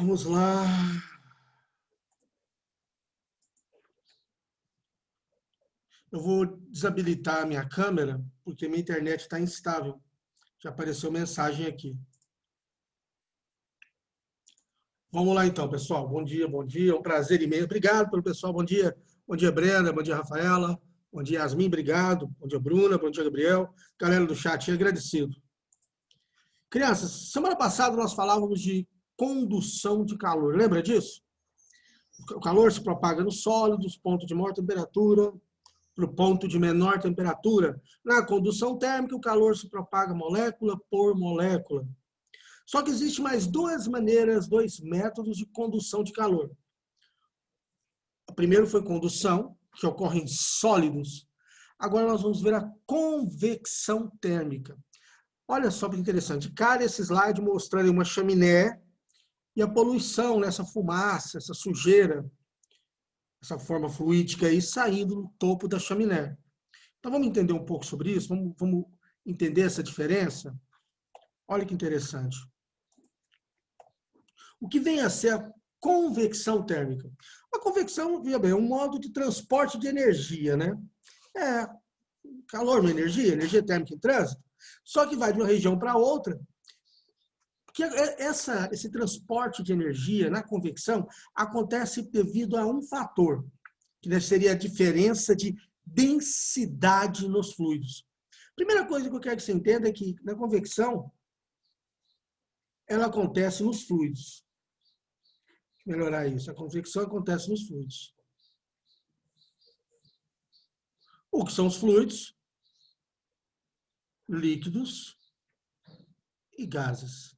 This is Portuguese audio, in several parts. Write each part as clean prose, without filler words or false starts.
Vamos lá. Eu vou desabilitar a minha câmera, porque minha internet está instável. Já apareceu mensagem aqui. Vamos lá então, pessoal. Bom dia, bom dia. É um prazer imenso. Obrigado pelo pessoal. Bom dia. Bom dia, Brenda. Bom dia, Rafaela. Bom dia, Yasmin. Obrigado. Bom dia, Bruna. Bom dia, Gabriel. Galera do chat, agradecido. Crianças, semana passada nós falávamos de condução de calor. Lembra disso? O calor se propaga nos sólidos, ponto de maior temperatura, para o ponto de menor temperatura. Na condução térmica, o calor se propaga molécula por molécula. Só que existe mais duas maneiras, dois métodos de condução de calor. O primeiro foi condução, que ocorre em sólidos. Agora nós vamos ver a convecção térmica. Olha só que interessante. Cara, esse slide mostrando uma chaminé e a poluição nessa fumaça, essa sujeira, essa forma fluídica aí saindo no topo da chaminé. Então vamos entender um pouco sobre isso? Vamos entender essa diferença? Olha que interessante. O que vem a ser a convecção térmica? A convecção, veja bem, é um modo de transporte de energia, né? É calor, uma energia térmica em trânsito, só que vai de uma região para outra. Porque esse transporte de energia na convecção acontece devido a um fator, que seria a diferença de densidade nos fluidos. Primeira coisa que eu quero que você entenda é que na convecção, ela acontece nos fluidos. Deixa eu melhorar isso. A convecção acontece nos fluidos. O que são os fluidos? Líquidos e gases.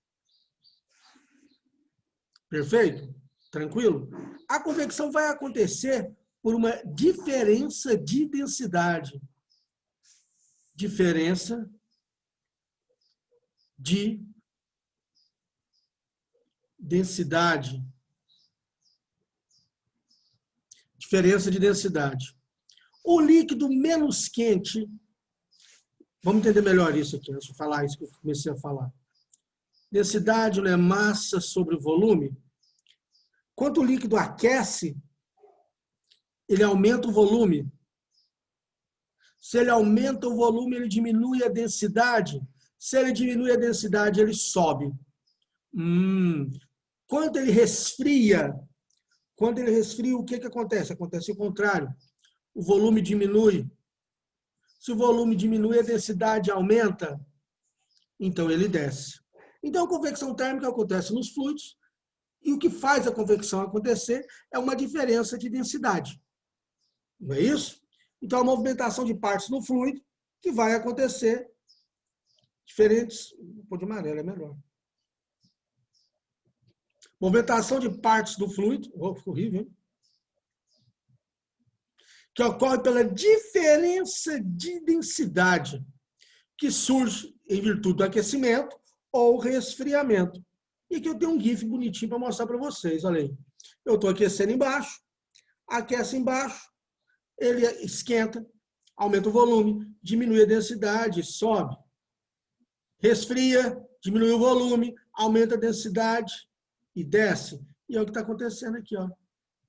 Perfeito? Tranquilo? A convecção vai acontecer por uma diferença de densidade. Diferença de densidade. Diferença de densidade. O líquido menos quente, vamos entender melhor isso aqui, antes de falar isso que eu comecei a falar. Densidade, né, massa sobre volume. Quando o líquido aquece, ele aumenta o volume. Se ele aumenta o volume, ele diminui a densidade. Se ele diminui a densidade, ele sobe. Quando ele resfria, o que acontece? Acontece o contrário. O volume diminui. Se o volume diminui, a densidade aumenta, então ele desce. Então, a convecção térmica acontece nos fluidos, e o que faz a convecção acontecer é uma diferença de densidade. Não é isso? Então, a movimentação de partes no fluido que vai acontecer diferentes... Um pouco de amarelo é melhor. Movimentação de partes do fluido... ficou horrível, hein? Que ocorre pela diferença de densidade que surge em virtude do aquecimento ou resfriamento. E aqui eu tenho um GIF bonitinho para mostrar para vocês. Olha aí. Eu estou aquecendo embaixo, aquece embaixo, ele esquenta, aumenta o volume, diminui a densidade, sobe. Resfria, diminui o volume, aumenta a densidade e desce. E é o que está acontecendo aqui, ó,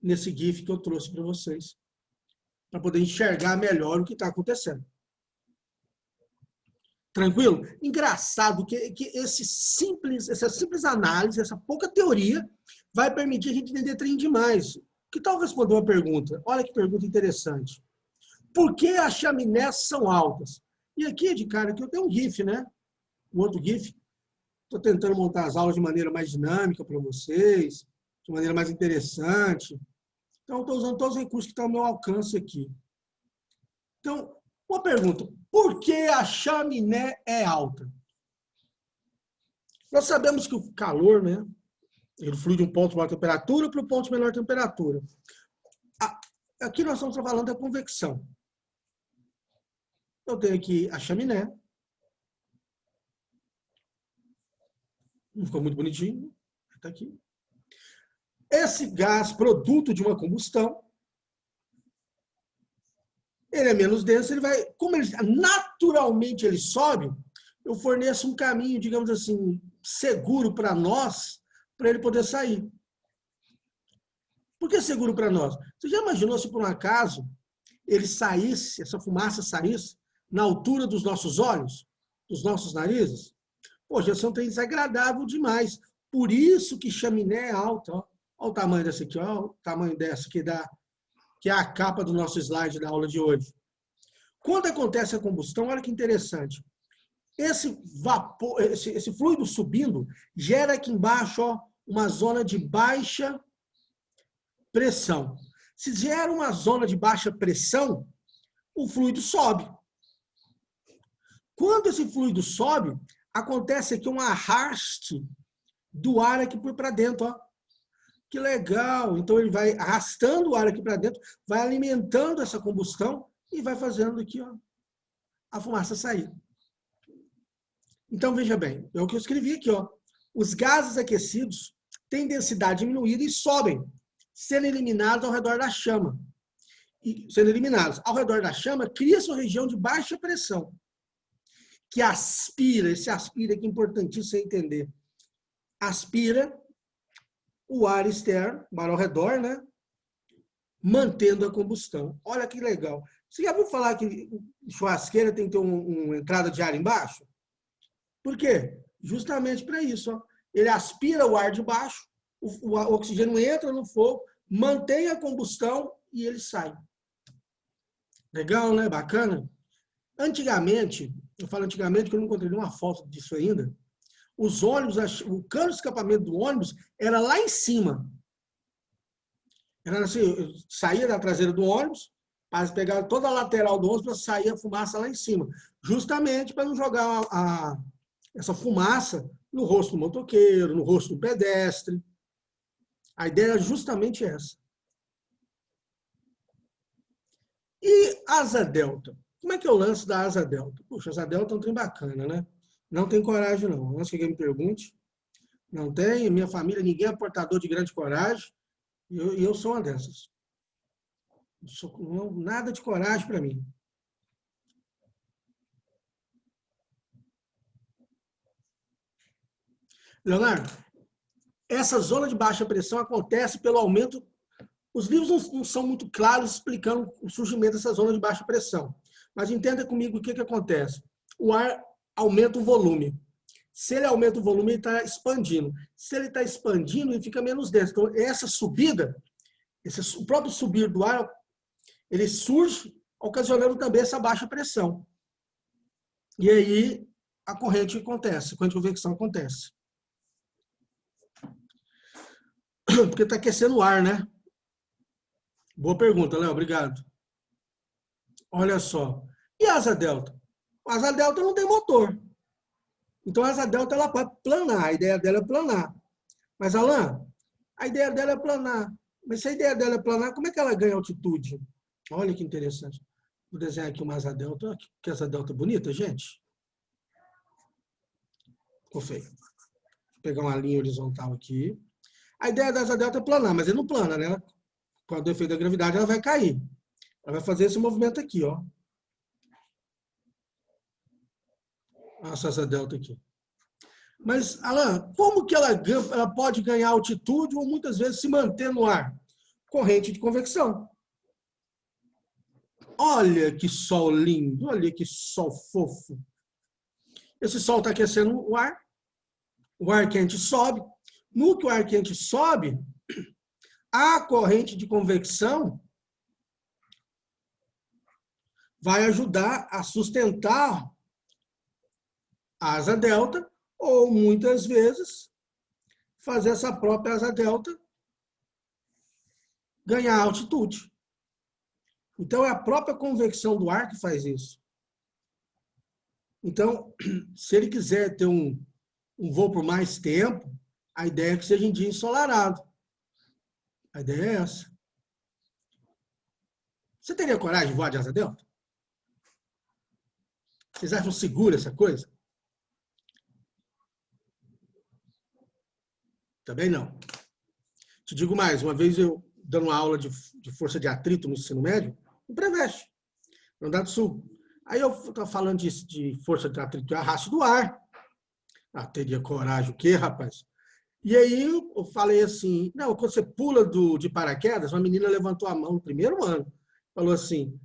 nesse GIF que eu trouxe para vocês, para poder enxergar melhor o que está acontecendo. Tranquilo? Engraçado que essa simples análise, essa pouca teoria, vai permitir a gente entender trem demais. Que tal responder uma pergunta? Olha que pergunta interessante. Por que as chaminés são altas? E aqui, de cara, aqui eu tenho um GIF, né? Um outro GIF. Estou tentando montar as aulas de maneira mais dinâmica para vocês, de maneira mais interessante. Então, estou usando todos os recursos que estão ao meu alcance aqui. Então, uma pergunta. Por que a chaminé é alta? Nós sabemos que o calor, né, ele flui de um ponto de maior temperatura para o ponto de menor temperatura. Aqui nós estamos falando da convecção. Eu tenho aqui a chaminé. Não ficou muito bonitinho. Está aqui. Esse gás, produto de uma combustão, ele é menos denso, ele vai, como ele, naturalmente ele sobe, eu forneço um caminho, digamos assim, seguro para nós, para ele poder sair. Por que seguro para nós? Você já imaginou se por um acaso ele saísse, essa fumaça saísse na altura dos nossos olhos, dos nossos narizes? Poxa, isso é um trem desagradável demais. Por isso que chaminé é alta. Ó. Olha o tamanho dessa aqui, ó, o tamanho dessa que é a capa do nosso slide da aula de hoje. Quando acontece a combustão, olha que interessante. Esse vapor, esse fluido subindo, gera aqui embaixo ó, uma zona de baixa pressão. Se gera uma zona de baixa pressão, o fluido sobe. Quando esse fluido sobe, acontece aqui um arraste do ar aqui para dentro. Ó. Que legal! Então ele vai arrastando o ar aqui para dentro, vai alimentando essa combustão e vai fazendo aqui ó, a fumaça sair. Então, veja bem, é o que eu escrevi aqui. Ó. Os gases aquecidos têm densidade diminuída e sobem, sendo eliminados ao redor da chama. E, sendo eliminados ao redor da chama, cria-se uma região de baixa pressão, que aspira, esse aspira que é importantíssimo você entender, aspira o ar externo, o ar ao redor, né? Mantendo a combustão. Olha que legal. Você já ouviu falar que churrasqueira tem que ter uma entrada de ar embaixo? Por quê? Justamente para isso. Ó. Ele aspira o ar de baixo, o oxigênio entra no fogo, mantém a combustão e ele sai. Legal, né? Bacana? Antigamente, eu falo antigamente porque eu não encontrei nenhuma foto disso ainda, os ônibus, o cano de escapamento do ônibus era lá em cima. Era assim, saía da traseira do ônibus, mas pegava toda a lateral do ônibus para sair a fumaça lá em cima. Justamente para não jogar essa fumaça no rosto do motoqueiro, no rosto do pedestre. A ideia é justamente essa. E asa delta? Como é que é o lance da asa delta? Puxa, asa delta é um trem bacana, né? Não tem coragem, não. Antes que alguém me pergunte, não tem. Minha família, ninguém é portador de grande coragem. E eu sou uma dessas. Nada de coragem para mim. Leonardo, essa zona de baixa pressão acontece pelo aumento. Os livros não são muito claros explicando o surgimento dessa zona de baixa pressão. Mas entenda comigo o que acontece. O ar aumenta o volume. Se ele aumenta o volume, ele está expandindo. Se ele está expandindo, ele fica menos denso. Então, essa subida, o próprio subir do ar, ele surge ocasionando também essa baixa pressão. E aí a corrente acontece, a corrente de convecção acontece. Porque está aquecendo o ar, né? Boa pergunta, Léo, obrigado. Olha só. E a asa delta? A asa delta não tem motor. Então a asa delta ela pode planar, a ideia dela é planar. Mas, Alain, a ideia dela é planar. Mas se a ideia dela é planar, como é que ela ganha altitude? Olha que interessante. Vou desenhar aqui uma asa delta. Que asa delta bonita, gente. Ficou feio. Vou pegar uma linha horizontal aqui. A ideia da asa delta é planar, mas ele não plana, né? Com o efeito da gravidade, ela vai cair. Ela vai fazer esse movimento aqui, ó. Essa asa delta aqui. Mas, Alain, como que ela pode ganhar altitude ou muitas vezes se manter no ar? Corrente de convecção. Olha que sol lindo, olha que sol fofo. Esse sol está aquecendo o ar quente sobe. No que o ar quente sobe, a corrente de convecção vai ajudar a sustentar a asa delta, ou muitas vezes fazer essa própria asa delta ganhar altitude. Então, é a própria convecção do ar que faz isso. Então, se ele quiser ter um voo por mais tempo, a ideia é que seja em dia ensolarado. A ideia é essa. Você teria coragem de voar de asa delta? Vocês acham segura essa coisa? Também não. Te digo mais, uma vez eu dando uma aula de força de atrito no ensino médio, no Preveste, no Rio do Sul. Aí eu estava falando de força de atrito e arrasto do ar. Ah, teria coragem o quê, rapaz? E aí eu falei assim, não, quando você pula de paraquedas, uma menina levantou a mão no primeiro ano, falou assim,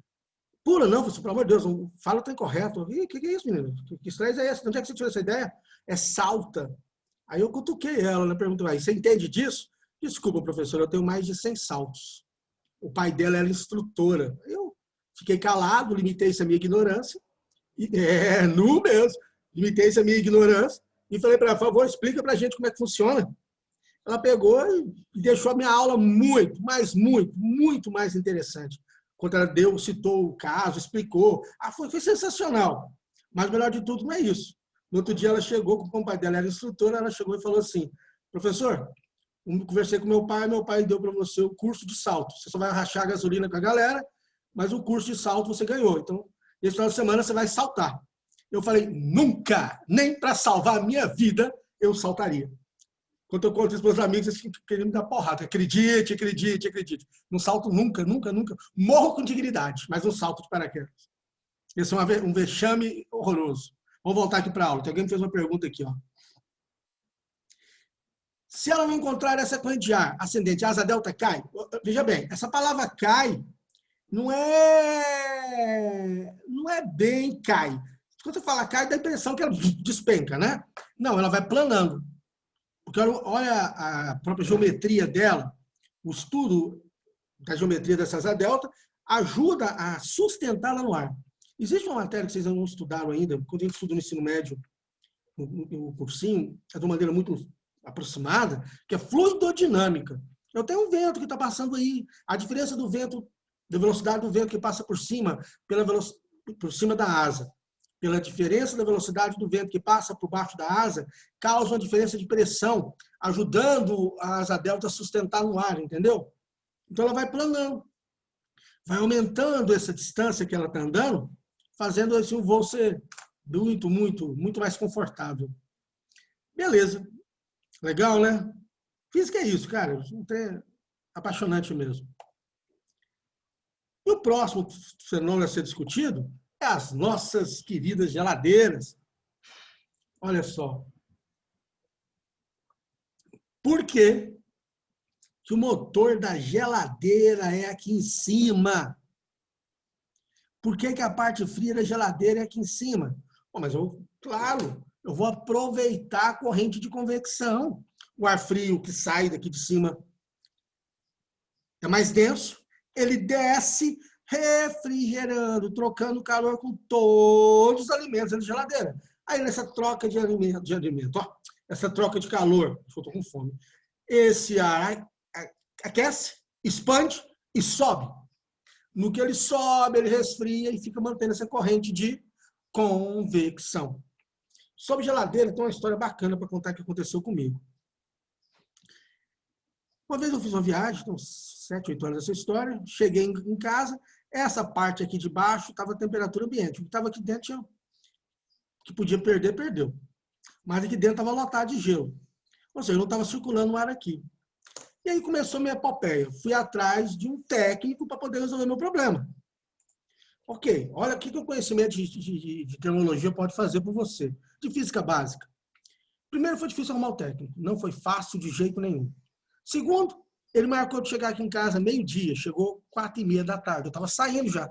pula não, falei, pelo amor de Deus, fala o trem correto. O que é isso, menino? Que estresse é esse? De onde é que você tirou essa ideia? É salta. Aí eu cutuquei ela, né? Perguntei, aí, você entende disso? Desculpa, professor, eu tenho mais de 100 saltos. O pai dela era instrutora. Eu fiquei calado, limitei-se à minha ignorância. Nu mesmo. Limitei-se à minha ignorância. E falei para ela, por favor, explica para a gente como é que funciona. Ela pegou e deixou a minha aula muito mais interessante. Quando ela citou o caso, explicou. Foi sensacional. Mas o melhor de tudo não é isso. No outro dia ela chegou, como o pai dela era instrutora, ela chegou e falou assim, professor, conversei com meu pai deu para você o curso de salto. Você só vai rachar a gasolina com a galera, mas o curso de salto você ganhou. Então, esse final de semana você vai saltar. Eu falei, nunca, nem para salvar a minha vida, eu saltaria. Quando eu conto isso para os amigos, eles ficam querendo me dar porrada. Acredite. Não salto nunca. Morro com dignidade, mas não salto de paraquedas. Esse é um vexame horroroso. Vamos voltar aqui para a aula. Tem alguém que fez uma pergunta aqui. Ó. Se ela não encontrar essa corrente de ar ascendente, a asa delta cai. Veja bem, essa palavra cai não é bem cai. Quando você fala cai, dá a impressão que ela despenca, né? Não, ela vai planando. Porque olha a própria geometria dela, o estudo da geometria dessa asa delta ajuda a sustentá-la no ar. Existe uma matéria que vocês não estudaram ainda, quando a gente estuda no ensino médio, no cursinho, é de uma maneira muito aproximada, que é fluidodinâmica. Eu tenho um vento que está passando aí, a diferença do vento, da velocidade do vento que passa por cima, por cima da asa, pela diferença da velocidade do vento que passa por baixo da asa, causa uma diferença de pressão, ajudando a asa delta a sustentar no ar, entendeu? Então ela vai planando, vai aumentando essa distância que ela está andando, fazendo assim, o voo ser muito mais confortável. Beleza. Legal, né? Física é isso, cara. É apaixonante mesmo. E o próximo fenômeno a ser discutido é as nossas queridas geladeiras. Olha só. Por que o motor da geladeira é aqui em cima? Por que a parte fria da geladeira é aqui em cima? Bom, mas claro, eu vou aproveitar a corrente de convecção. O ar frio que sai daqui de cima é mais denso, ele desce refrigerando, trocando calor com todos os alimentos dentro da geladeira. Aí nessa troca de alimento, ó, essa troca de calor, eu estou com fome, esse ar aquece, expande e sobe. No que ele sobe, ele resfria e fica mantendo essa corrente de convecção. Sobre geladeira, tem uma história bacana para contar que aconteceu comigo. Uma vez eu fiz uma viagem, tem uns 7, 8 anos essa história, cheguei em casa, essa parte aqui de baixo estava a temperatura ambiente, o que estava aqui dentro, que podia perder, perdeu. Mas aqui dentro estava lotado de gelo. Ou seja, não estava circulando o ar aqui. E aí começou minha epopeia. Fui atrás de um técnico para poder resolver meu problema. Ok, olha o que o conhecimento de terminologia pode fazer por você. De física básica. Primeiro, foi difícil arrumar o técnico. Não foi fácil de jeito nenhum. Segundo, ele marcou de chegar aqui em casa meio-dia. Chegou 4h30 da tarde. Eu estava saindo já.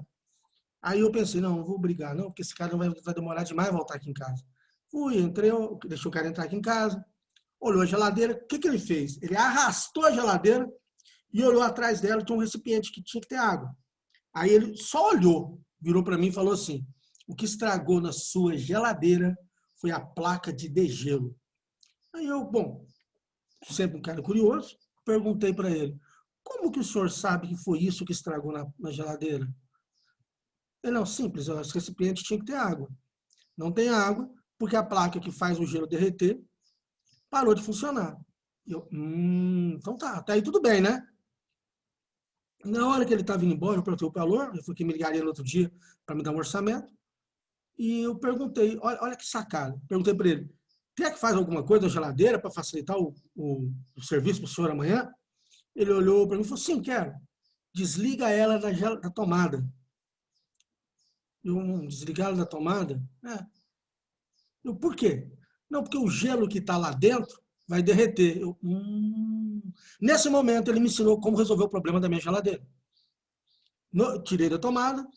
Aí eu pensei, não vou brigar, não, porque esse cara vai demorar demais a voltar aqui em casa. Fui, entrei, deixei o cara entrar aqui em casa, olhou a geladeira. O que ele fez? Ele arrastou a geladeira e olhou atrás dela, tinha um recipiente que tinha que ter água. Aí ele só olhou, virou para mim e falou assim, o que estragou na sua geladeira foi a placa de degelo. Aí eu, bom, sempre um cara curioso, perguntei para ele, como que o senhor sabe que foi isso que estragou na geladeira? Ele, não, simples, o recipiente tinha que ter água. Não tem água, porque a placa que faz o gelo derreter parou de funcionar. Eu, então tá, até aí tudo bem, né? Na hora que ele estava indo embora, eu perguntei o valor, ele falou que me ligaria no outro dia para me dar um orçamento. E eu perguntei, olha que sacada, perguntei para ele, quer que faz alguma coisa na geladeira para facilitar o serviço para o senhor amanhã? Ele olhou para mim e falou, sim, quero. Desliga ela da tomada. Eu, desligar ela da tomada? É. Eu, por quê? Não, porque o gelo que está lá dentro vai derreter. Nesse momento, ele me ensinou como resolver o problema da minha geladeira. Tirei da tomada,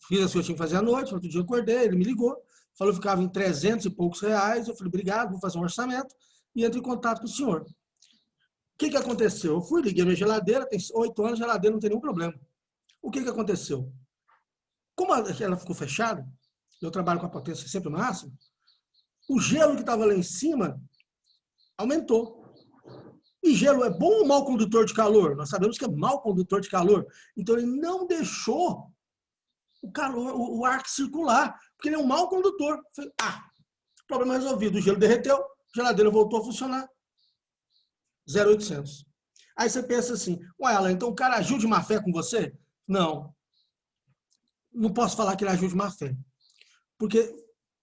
fiz assim que eu tinha que fazer à noite, outro dia eu acordei, ele me ligou, falou que ficava em 300 e poucos reais, eu falei, obrigado, vou fazer um orçamento, e entro em contato com o senhor. O que aconteceu? Eu fui, liguei a minha geladeira, tem 8 anos, a geladeira não tem nenhum problema. O que aconteceu? Como ela ficou fechada, eu trabalho com a potência sempre máxima, o gelo que estava lá em cima aumentou. E gelo é bom ou mau condutor de calor? Nós sabemos que é mau condutor de calor. Então, ele não deixou o calor, o ar circular, porque ele é um mau condutor. Falei, problema resolvido. O gelo derreteu, a geladeira voltou a funcionar. 0,800. Aí você pensa assim, ué, Alan, então o cara agiu de má fé com você? Não. Não posso falar que ele agiu de má fé. Porque,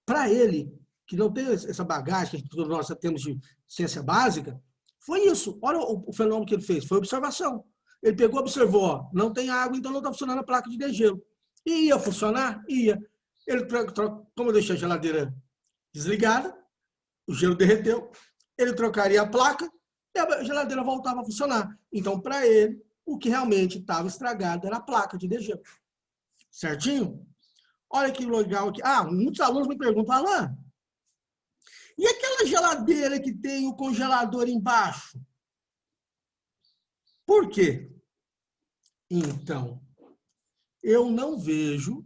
para ele, que não tem essa bagagem que todos nós temos de ciência básica, foi isso. Olha o fenômeno que ele fez. Foi observação. Ele pegou, observou, ó, não tem água, então não está funcionando a placa de degelo. E ia funcionar? Ia. Ele, como eu deixei a geladeira desligada, o gelo derreteu, ele trocaria a placa e a geladeira voltava a funcionar. Então, para ele, o que realmente estava estragado era a placa de degelo. Certinho? Olha que legal aqui. Muitos alunos me perguntam, Alan, e aquela geladeira que tem o congelador embaixo? Por quê? Então, eu não vejo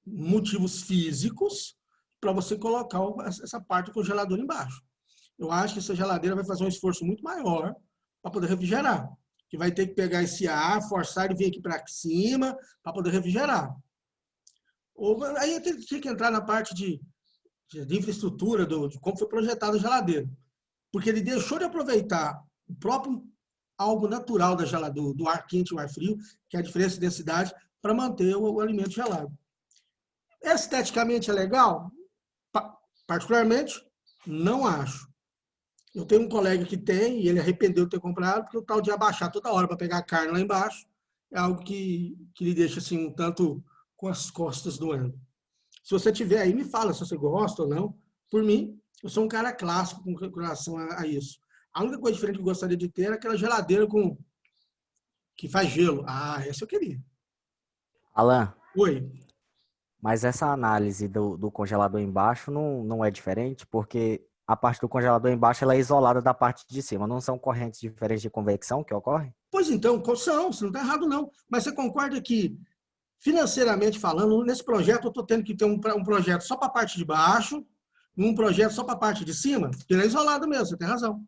motivos físicos para você colocar essa parte do congelador embaixo. Eu acho que essa geladeira vai fazer um esforço muito maior para poder refrigerar. Que vai ter que pegar esse ar, forçar ele vir aqui para cima para poder refrigerar. Aí eu tinha que entrar na parte de infraestrutura, de como foi projetada a geladeira. Porque ele deixou de aproveitar o próprio algo natural da geladeira, do ar quente e o ar frio, que é a diferença de densidade, para manter o alimento gelado. Esteticamente é legal? Particularmente, não acho. Eu tenho um colega que tem, e ele arrependeu de ter comprado, porque o tal de abaixar toda hora para pegar a carne lá embaixo é algo que lhe deixa assim, um tanto com as costas doendo. Se você tiver aí, me fala se você gosta ou não. Por mim, eu sou um cara clássico com relação a isso. A única coisa diferente que eu gostaria de ter é aquela geladeira que faz gelo. Essa eu queria. Alan, Oi. mas essa análise do congelador embaixo não é diferente, porque a parte do congelador embaixo ela é isolada da parte de cima. Não são correntes diferentes de convecção que ocorrem? Pois então, você não está errado não. Mas você concorda que, financeiramente falando, nesse projeto eu estou tendo que ter um projeto só para a parte de baixo e um projeto só para a parte de cima? Porque ele é isolado mesmo, você tem razão.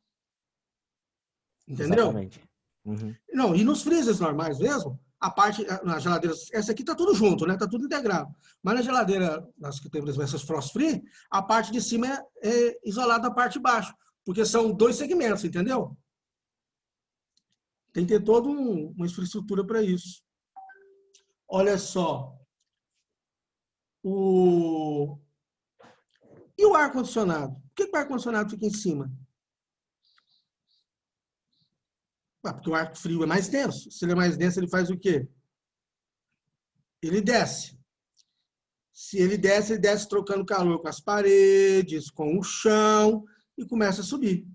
Entendeu? Exatamente. Uhum. Não, e nos freezers normais mesmo, a parte, na geladeira, essa aqui tá tudo junto, né? Tá tudo integrado. Mas na geladeira, nas que temos essas frost free, a parte de cima é isolada da parte de baixo, porque são 2 segmentos, entendeu? Tem que ter toda uma infraestrutura para isso. Olha só. E o ar-condicionado? Por que o ar-condicionado fica em cima? Porque o ar frio é mais denso. Se ele é mais denso, ele faz o quê? Ele desce. Se ele desce trocando calor com as paredes, com o chão, e começa a subir.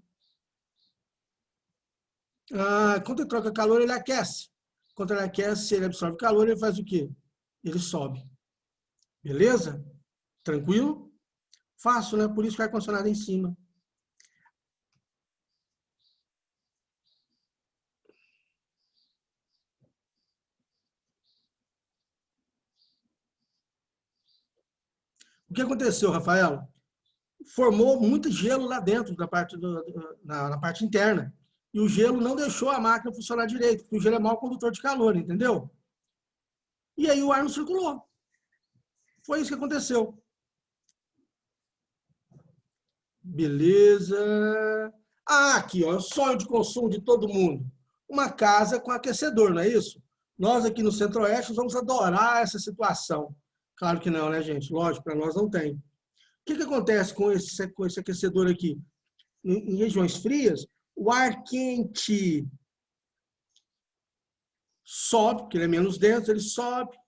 Quando ele troca calor, ele aquece. Quando ele aquece, ele absorve calor, ele faz o quê? Ele sobe. Beleza? Tranquilo? Fácil, né? Por isso que o ar-condicionado é em cima. O que aconteceu, Rafaela? Formou muito gelo lá dentro da parte na parte interna. E o gelo não deixou a máquina funcionar direito, porque o gelo é mau condutor de calor, entendeu? E aí o ar não circulou. Foi isso que aconteceu. Beleza. Aqui, ó, o sonho de consumo de todo mundo. Uma casa com aquecedor, não é isso? Nós aqui no Centro-Oeste vamos adorar essa situação. Claro que não, né, gente? Lógico, para nós não tem. O que acontece com esse aquecedor aqui? Em regiões frias, o ar quente sobe, porque ele é menos denso, ele sobe,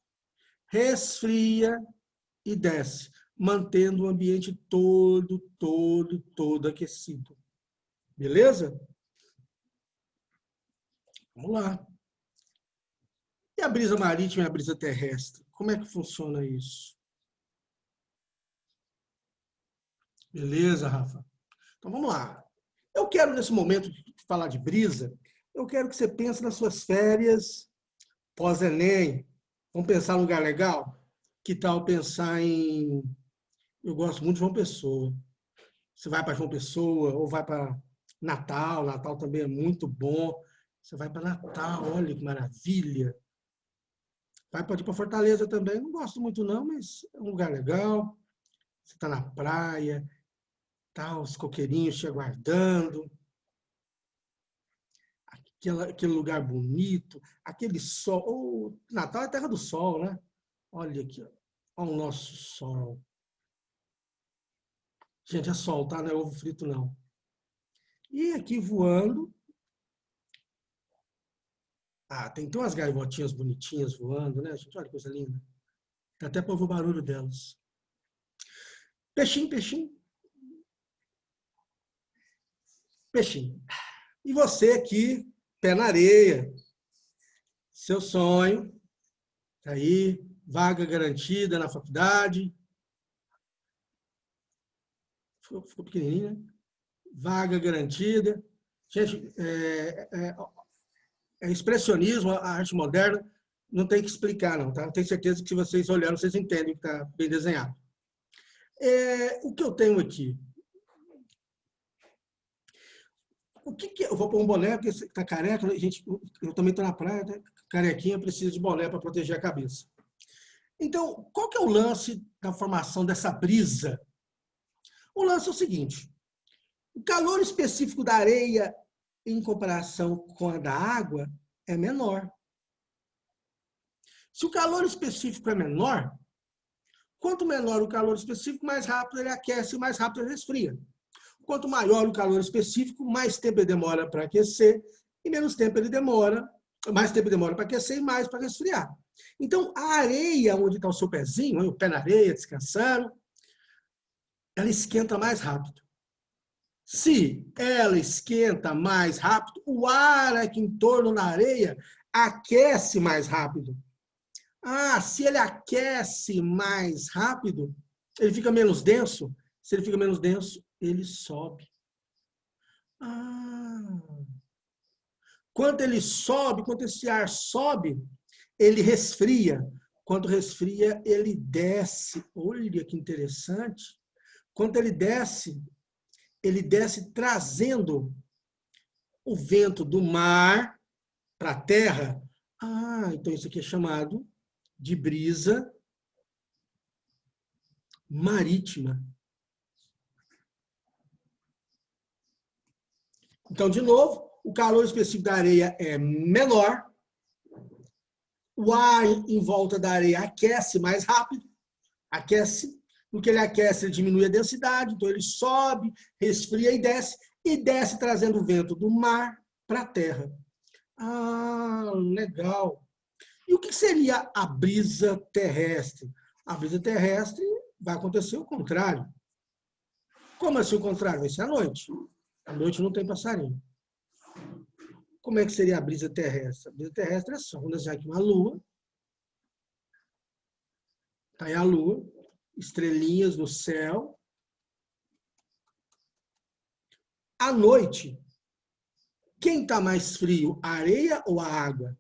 resfria e desce, mantendo o ambiente todo aquecido. Beleza? Vamos lá. E a brisa marítima e a brisa terrestre? Como é que funciona isso? Beleza, Rafa? Então vamos lá. Eu quero, nesse momento, falar de brisa, eu quero que você pense nas suas férias pós-ENEM. Vamos pensar num lugar legal? Que tal pensar em... Eu gosto muito de João Pessoa. Você vai para João Pessoa ou vai para Natal. Natal também é muito bom. Você vai para Natal, olha que maravilha. Pode ir para Fortaleza também. Não gosto muito não, mas é um lugar legal. Você está na praia, tá, os coqueirinhos te aguardando. Aquele lugar bonito, aquele sol. Oh, Natal é a terra do sol, né? Olha aqui, ó. Olha o nosso sol. Gente, é sol, tá? Não é ovo frito, não. E aqui voando. Ah, tem umas gaivotinhas bonitinhas voando, né, gente? Olha que coisa linda. Dá até para ouvir o barulho delas. Peixinho, peixinho. Peixinho. E você aqui, pé na areia. Seu sonho. Tá aí, vaga garantida na faculdade. Ficou pequenininho, né? Vaga garantida. Gente, expressionismo, a arte moderna, não tem que explicar, não, tá? Eu tenho certeza que se vocês olharem, vocês entendem que está bem desenhado. O que eu tenho aqui? O que eu vou pôr um boné, porque você está careca, gente, eu também estou na praia, né? Carequinha, precisa de boné para proteger a cabeça. Então, qual que é o lance da formação dessa brisa? O lance é o seguinte: o calor específico da areia em comparação com a da água é menor. Se o calor específico é menor, quanto menor o calor específico, mais rápido ele aquece e mais rápido ele resfria. Quanto maior o calor específico, mais tempo ele demora para aquecer e menos tempo ele demora, mais tempo ele demora para aquecer e mais para resfriar. Então, a areia, onde está o seu pezinho, o pé na areia, descansando, ela esquenta mais rápido. Se ela esquenta mais rápido, o ar aqui em torno da areia aquece mais rápido. Ah, se ele aquece mais rápido, ele fica menos denso. Se ele fica menos denso, ele sobe. Ah. Quando ele sobe, quando esse ar sobe, ele resfria. Quando resfria, ele desce. Olha que interessante. Quando ele desce trazendo o vento do mar para a terra. Ah, então isso aqui é chamado de brisa marítima. Então, de novo, o calor específico da areia é menor, o ar em volta da areia aquece mais rápido, aquece, no que ele aquece, ele diminui a densidade, então ele sobe, resfria e desce trazendo o vento do mar para a terra. Ah, legal. E o que seria a brisa terrestre? A brisa terrestre vai acontecer o contrário. Como assim o contrário? Vai ser à noite. À noite não tem passarinho. Como é que seria a brisa terrestre? A brisa terrestre é só, vamos desenhar aqui uma lua. Está aí a lua, estrelinhas no céu. À noite, quem está mais frio, a areia ou a água?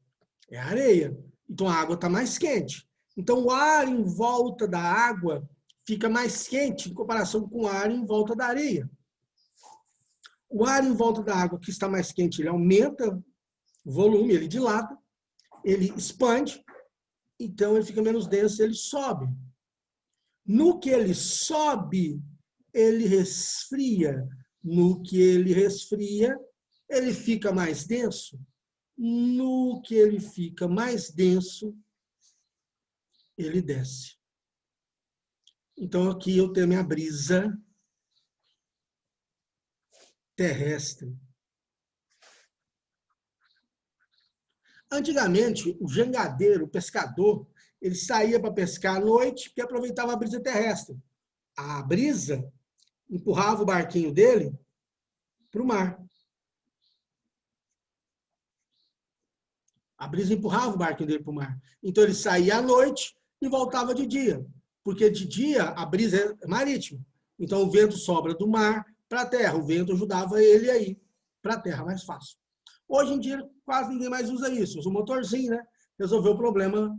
É a areia. Então a água está mais quente. Então o ar em volta da água fica mais quente em comparação com o ar em volta da areia. O ar em volta da água que está mais quente, ele aumenta o volume, ele dilata, ele expande, então ele fica menos denso, ele sobe. No que ele sobe, ele resfria. No que ele resfria, ele fica mais denso. No que ele fica mais denso, ele desce. Então, aqui eu tenho a minha brisa terrestre. Antigamente, o jangadeiro, o pescador, ele saía para pescar à noite porque aproveitava a brisa terrestre. A brisa empurrava o barquinho dele para o mar. A brisa empurrava o barquinho dele para o mar. Então ele saía à noite e voltava de dia. Porque de dia a brisa é marítima. Então o vento sobra do mar para a terra. O vento ajudava ele a ir para a terra mais fácil. Hoje em dia quase ninguém mais usa isso. Usa o motorzinho, né? Resolveu o problema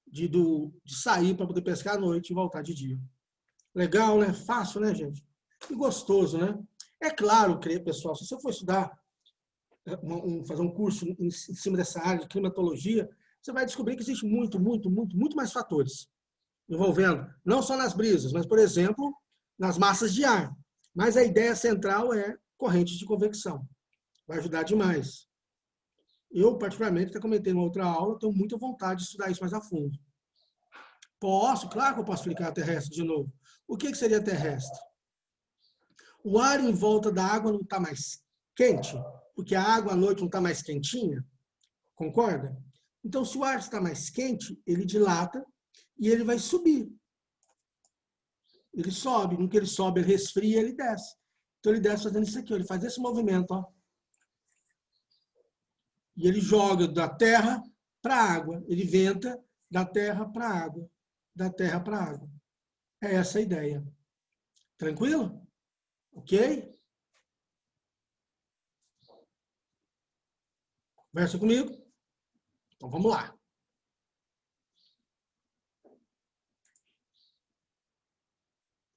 de sair para poder pescar à noite e voltar de dia. Legal, né? Fácil, né, gente? E gostoso, né? É claro, pessoal, se você for estudar, fazer um curso em cima dessa área de climatologia, você vai descobrir que existe muito mais fatores envolvendo, não só nas brisas, mas, por exemplo, nas massas de ar. Mas a ideia central é correntes de convecção. Vai ajudar demais. Eu, particularmente, até comentei numa outra aula, tenho muita vontade de estudar isso mais a fundo. Claro que eu posso explicar a terrestre de novo. O que seria terrestre? O ar em volta da água não está mais quente, porque a água à noite não está mais quentinha, concorda? Então, se o ar está mais quente, ele dilata e ele vai subir. Ele sobe, no que ele sobe, ele resfria, ele desce. Então, ele desce fazendo isso aqui, ele faz esse movimento, ó. E ele joga da terra para a água, ele venta da terra para a água, da terra para a água. É essa a ideia. Tranquilo? Ok? Conversa comigo? Então vamos lá.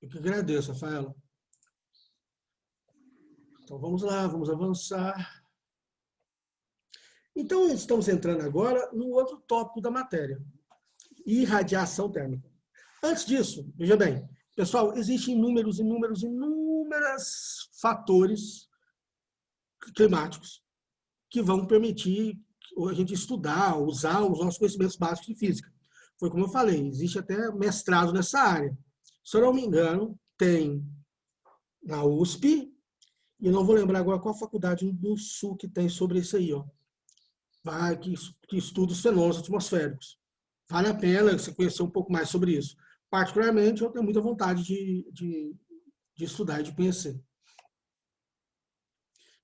Eu que agradeço, Rafaela. Então vamos lá, vamos avançar. Então estamos entrando agora no outro tópico da matéria. Irradiação térmica. Antes disso, veja bem, pessoal, existem inúmeros fatores climáticos que vão permitir a gente estudar, usar os nossos conhecimentos básicos de física. Foi como eu falei, existe até mestrado nessa área. Se eu não me engano, tem na USP, e eu não vou lembrar agora qual faculdade do Sul que tem sobre isso aí, ó. Que estuda os fenômenos atmosféricos. Vale a pena você conhecer um pouco mais sobre isso. Particularmente, eu tenho muita vontade de estudar e de conhecer.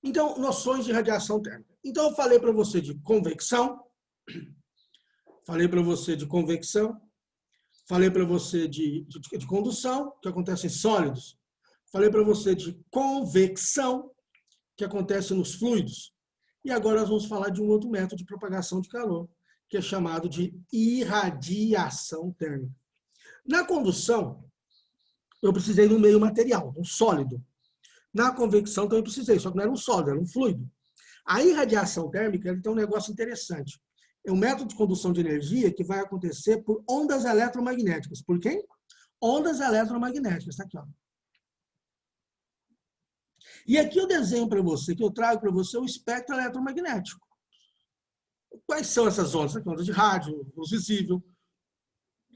Então, noções de radiação térmica. Então, eu falei para você de convecção, falei para você de convecção, falei para você de condução, que acontece em sólidos, falei para você de convecção, que acontece nos fluidos, e agora nós vamos falar de um outro método de propagação de calor, que é chamado de irradiação térmica. Na condução, eu precisei de um meio material, um sólido. Na convecção também precisei, só que não era um sólido, era um fluido. A irradiação térmica tem um negócio interessante. É um método de condução de energia que vai acontecer por ondas eletromagnéticas. Por quem? Ondas eletromagnéticas. Está aqui, ó. E aqui eu desenho para você, que eu trago para você o espectro eletromagnético. Quais são essas ondas? Aqui, ondas de rádio, luz visível,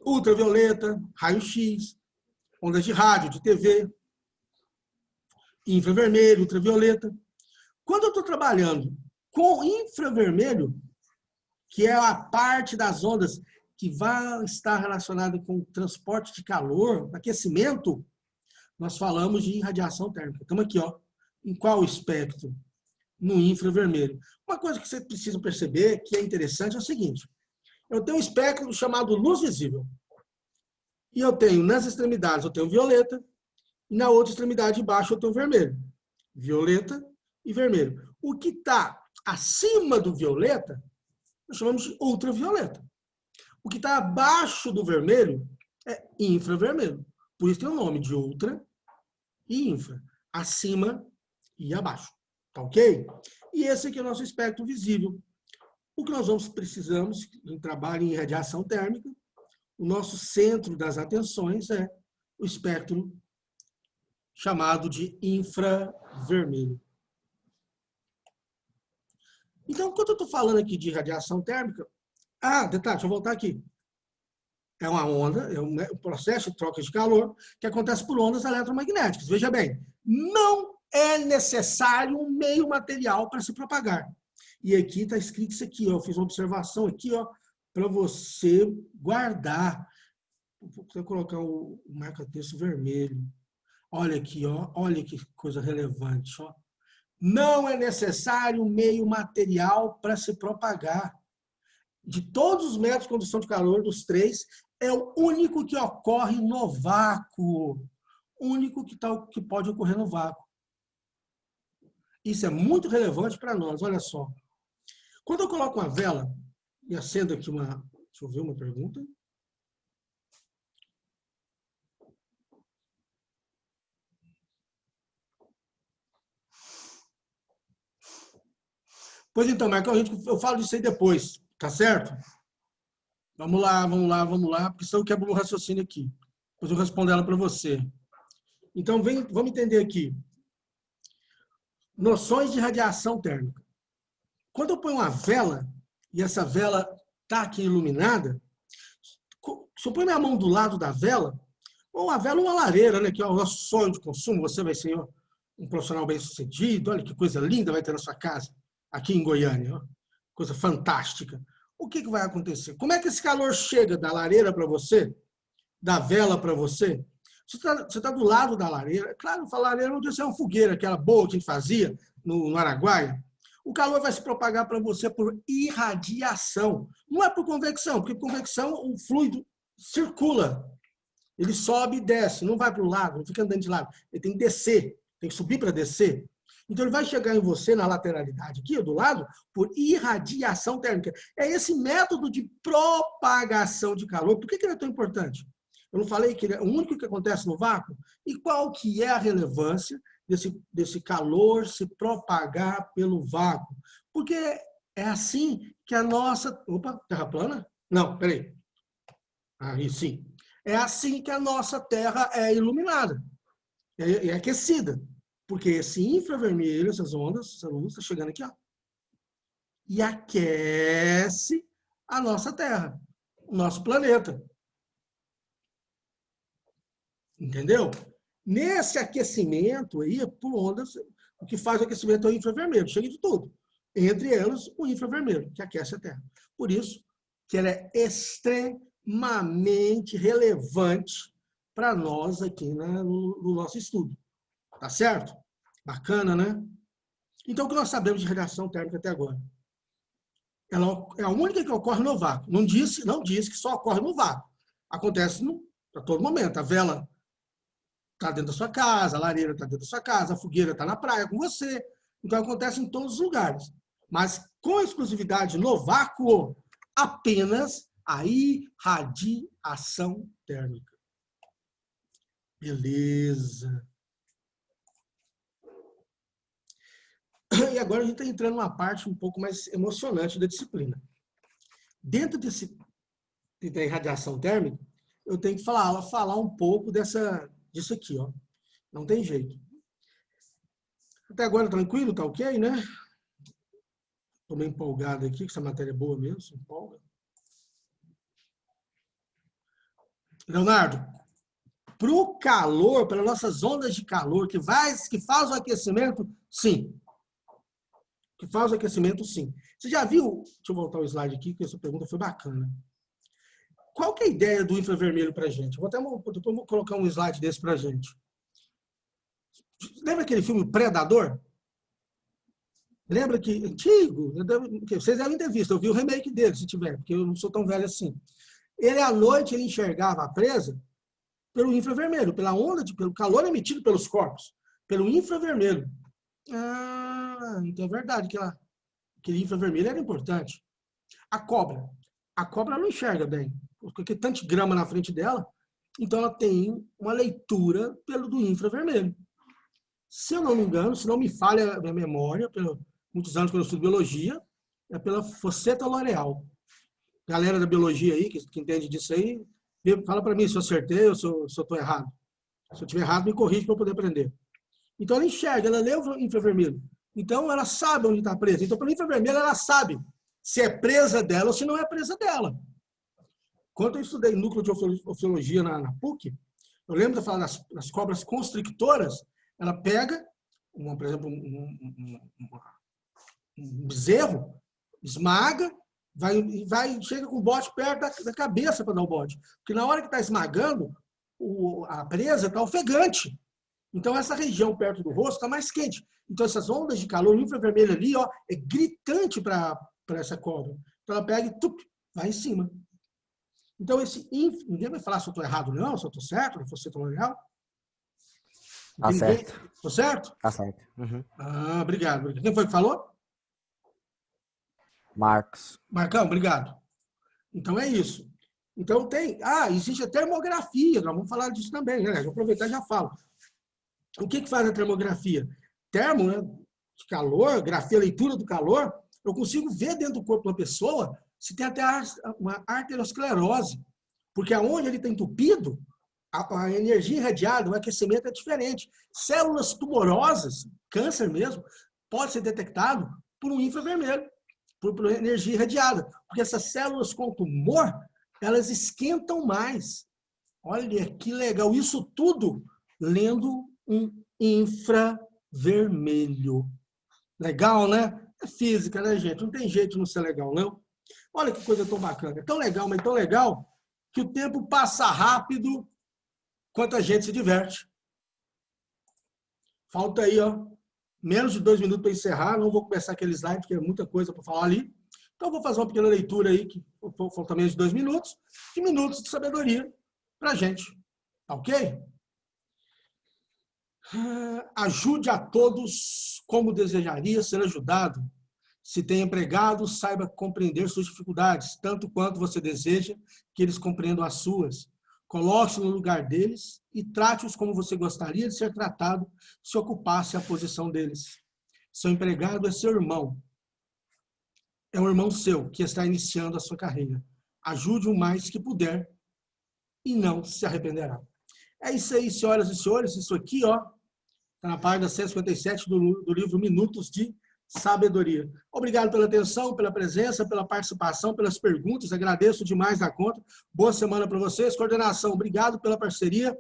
ultravioleta, raio-x, ondas de rádio, de TV, infravermelho, ultravioleta. Quando eu estou trabalhando com infravermelho, que é a parte das ondas que vai estar relacionada com o transporte de calor, aquecimento, nós falamos de radiação térmica. Estamos aqui, ó. Em qual espectro? No infravermelho. Uma coisa que você precisa perceber, que é interessante, é o seguinte. Eu tenho um espectro chamado luz visível. E eu tenho, nas extremidades, eu tenho violeta, e na outra extremidade de baixo eu tenho vermelho. Violeta e vermelho. O que está acima do violeta, nós chamamos de ultravioleta. O que está abaixo do vermelho é infravermelho. Por isso tem o nome de ultra e infra. Acima e abaixo. Tá ok? E esse aqui é o nosso espectro visível. O que nós precisamos em trabalho em radiação térmica, o nosso centro das atenções é o espectro chamado de infravermelho. Então, quando eu estou falando aqui de radiação térmica, detalhe, deixa eu voltar aqui. É uma onda, é um processo de troca de calor que acontece por ondas eletromagnéticas. Veja bem, não é necessário um meio material para se propagar. E aqui está escrito isso aqui, ó, eu fiz uma observação aqui, ó, para você guardar. Vou colocar o marca-texto vermelho. Olha aqui, ó, olha que coisa relevante, ó. Não é necessário um meio material para se propagar. De todos os métodos de condução de calor, dos 3, é o único que ocorre no vácuo. O único que pode ocorrer no vácuo. Isso é muito relevante para nós, olha só. Quando eu coloco uma vela, e acendo aqui uma... Deixa eu ver uma pergunta. Pois então, Marcão, eu falo disso aí depois, tá certo? Vamos lá, porque senão eu quebro o meu raciocínio aqui. Depois eu respondo ela para você. Então, vamos entender aqui. Noções de radiação térmica. Quando eu ponho uma vela, e essa vela está aqui iluminada, se eu ponho minha mão do lado da vela, ou uma vela ou uma lareira, né, que é o nosso sonho de consumo, você vai ser um profissional bem-sucedido, olha que coisa linda vai ter na sua casa, aqui em Goiânia, ó, coisa fantástica. O que vai acontecer? Como é que esse calor chega da lareira para você, da vela para você? Você tá do lado da lareira, claro, a lareira não deve ser uma fogueira, aquela boa que a gente fazia no Araguaia. O calor vai se propagar para você por irradiação. Não é por convecção, porque por convecção o fluido circula. Ele sobe e desce, não vai para o lado, não fica andando de lado. Ele tem que descer, tem que subir para descer. Então ele vai chegar em você na lateralidade aqui, do lado, por irradiação térmica. É esse método de propagação de calor. Por que ele é tão importante? Eu não falei que ele é o único que acontece no vácuo? E qual que é a relevância desse calor se propagar pelo vácuo? Porque é assim que a nossa... Opa, terra plana? Não, peraí. Aí sim. É assim que a nossa Terra é iluminada, é aquecida. Porque esse infravermelho, essas ondas, essa luz está chegando aqui, ó, e aquece a nossa Terra, o nosso planeta. Entendeu? Nesse aquecimento aí, por ondas, o que faz o aquecimento é o infravermelho, chega de tudo. Entre elas, o infravermelho, que aquece a Terra. Por isso que ela é extremamente relevante para nós aqui no nosso estudo. Tá certo? Bacana, né? Então, o que nós sabemos de radiação térmica até agora? Ela é a única que ocorre no vácuo. Não diz que só ocorre no vácuo. Acontece a todo momento. A vela está dentro da sua casa, a lareira está dentro da sua casa, a fogueira está na praia com você. Então, acontece em todos os lugares. Mas, com exclusividade no vácuo, apenas a irradiação térmica. Beleza. E agora a gente está entrando numa parte um pouco mais emocionante da disciplina. Dentro da irradiação térmica, eu tenho que falar um pouco disso aqui, ó. Não tem jeito. Até agora tranquilo, tá ok, né? Estou meio empolgado aqui, que essa matéria é boa mesmo, se empolga. Leonardo, para o calor, pelas nossas ondas de calor, que faz o aquecimento, sim. Que faz o aquecimento, sim. Você já viu, deixa eu voltar o slide aqui, que essa pergunta foi bacana. Qual que é a ideia do infravermelho para a gente? Depois vou colocar um slide desse para a gente. Lembra aquele filme Predador? Lembra que, antigo, vocês devem ter visto, eu vi o remake dele, se tiver, porque eu não sou tão velho assim. Ele, à noite, ele enxergava a presa pelo infravermelho, pelo calor emitido pelos corpos, pelo infravermelho. Ah, então é verdade que aquele infravermelho era importante. A cobra não enxerga bem, porque tem tanto grama na frente dela, então ela tem uma leitura do infravermelho. Se eu não me engano, se não me falha a minha memória, pelos muitos anos quando eu estudo biologia, é pela fosseta L'Oreal. Galera da biologia aí, que entende disso aí, fala para mim se eu acertei ou se eu estou errado. Se eu estiver errado, me corrige para eu poder aprender. Então ela enxerga, ela lê o infravermelho. Então ela sabe onde está presa. Então pelo infravermelho ela sabe se é presa dela ou se não é presa dela. Quando eu estudei núcleo de ofiologia na PUC, eu lembro de falar das cobras constrictoras, ela pega, por exemplo, um bezerro, esmaga, chega com o bote perto da cabeça para dar o bote. Porque na hora que está esmagando, a presa está ofegante. Então, essa região perto do rosto está mais quente. Então, essas ondas de calor infravermelho ali, ó, é gritante para essa cobra. Então, ela pega e vai em cima. Então, ninguém vai falar se eu estou errado, não, se eu estou certo, se você está legal. Tá certo. Estou certo? Tá certo. Uhum. Ah, obrigado. Quem foi que falou? Marcos. Marcão, obrigado. Então, é isso. Então, existe a termografia, nós vamos falar disso também, né? Vou aproveitar e já falo. O que faz a termografia? Termo, né? De calor, grafia, leitura do calor, eu consigo ver dentro do corpo da pessoa se tem até uma arteriosclerose, porque aonde ele está entupido, a energia irradiada, o aquecimento é diferente. Células tumorosas, câncer mesmo, pode ser detectado por um infravermelho, por energia irradiada, porque essas células com tumor, elas esquentam mais. Olha que legal, isso tudo lendo um infravermelho. Legal, né? É física, né, gente? Não tem jeito de não ser legal, não. Olha que coisa tão bacana. É tão legal, mas tão legal, que o tempo passa rápido quanto a gente se diverte. Falta aí, ó, menos de 2 minutos para encerrar. Não vou começar aquele slide, porque é muita coisa para falar ali. Então, vou fazer uma pequena leitura aí, que falta menos de 2 minutos, de minutos de sabedoria para a gente. Tá ok? Ajude a todos como desejaria ser ajudado. Se tem empregados, saiba compreender suas dificuldades, tanto quanto você deseja que eles compreendam as suas. Coloque-se no lugar deles e trate-os como você gostaria de ser tratado se ocupasse a posição deles. Seu empregado é seu irmão. É um irmão seu que está iniciando a sua carreira. Ajude o mais que puder e não se arrependerá. É isso aí, senhoras e senhores. Isso aqui, ó, está na página 157 do livro Minutos de Sabedoria. Obrigado pela atenção, pela presença, pela participação, pelas perguntas. Agradeço demais da conta. Boa semana para vocês. Coordenação, obrigado pela parceria.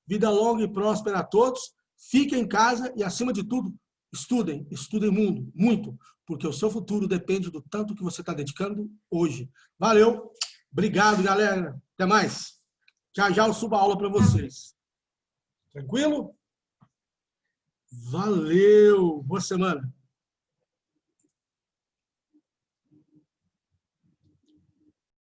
Vida longa e próspera a todos. Fiquem em casa e, acima de tudo, estudem muito, porque o seu futuro depende do tanto que você está dedicando hoje. Valeu. Obrigado, galera. Até mais. Já eu subo a aula para vocês. Tranquilo? Valeu! Boa semana!